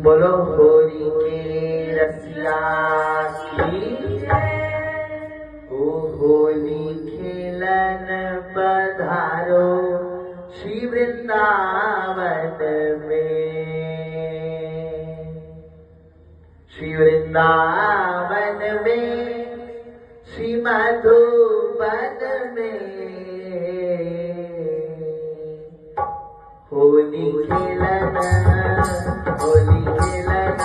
बोलो होली के रसिया की ओ होली खेलन पधारो श्री वृंदावन में। श्री वृंदावन में श्री मधुबन में होली खेलन होली खेलन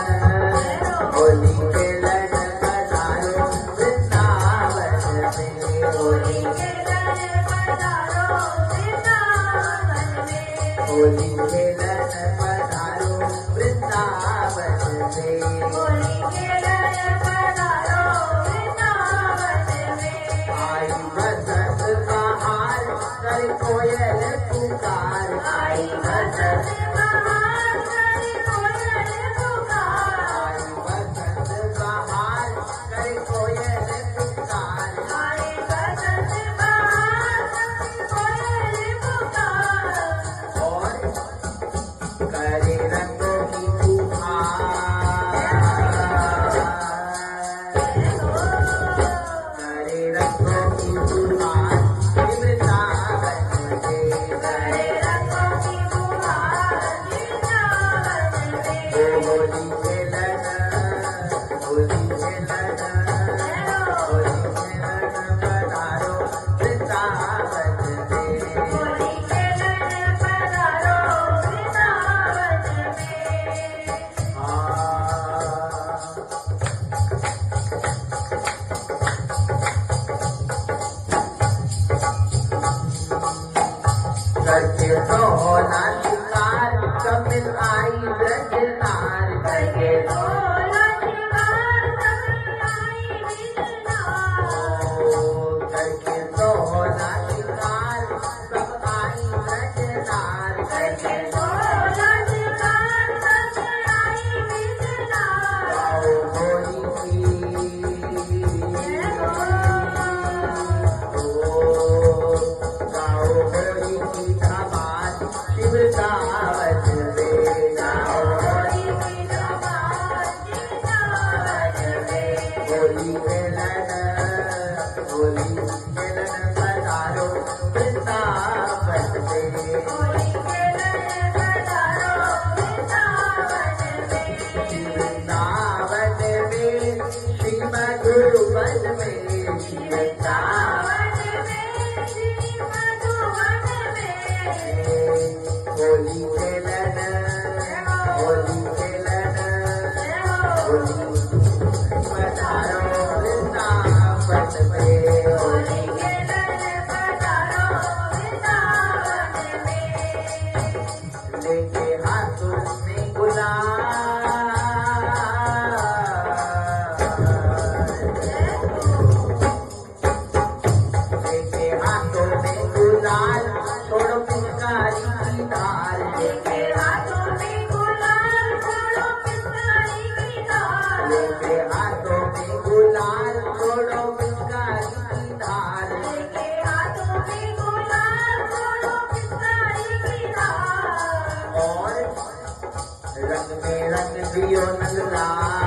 होली खेलन पधारो वृंदावन में। होली खेलन पधारो वृंदावन में। होली खेलन पधारो वृंदावन में। होली खेलन पधारो वृंदावन में। आई बसंत बहार कर कोयल पुकार। आई बसंत बहार कर कोयल पुकार। आई बसंत बहार कर कोयल पुकार। आई बसंत बहार कर कोयल पुकार। और करे रंगों की फुहार। करे रंगों की फुहार वृंदावन में। करे रंगों की फुहार वृंदावन में। होली खेलन होली खेलन होली खेलन पधारो वृंदावन में। होली खेलन पधारो वृंदावन में। करके सोना शिकार कपिल आई ब्रजनार। करके सोना शिकार कपिल आई ब्रजनार। करके सोना शिकार कब आई ब्रजनार। करके सोना शिकार कब आई ब्रजनार। गाओ होली की गाओ होली की धमाल श्री वृंदावन में। गाओ होली की धमाल श्री वृंदावन में। होली खेलन पधारो वृंदावन में। होली खेलन पधारो वृंदावन में। श्री वृंदावन में श्री मधुबन में। श्री वृंदावन में श्री मधुबन में। होली खेलन होली खेलन होली पधारो वृंदावन में। होली खेलन पधारो वृंदावन में। लेके हाथों में गुलाल लेके हाथों में गुलाल छोड़ो पिचकारी की धार। लेके हाथों में गुलाल छोड़ो पिचकारी की धार। लेके हाथों में गुलाल छोड़ो पिचकारी की धार। लेके हाथों में गुलाल छोड़ो पिचकारी की धार। और रंग में रंग दियो नंदलाल।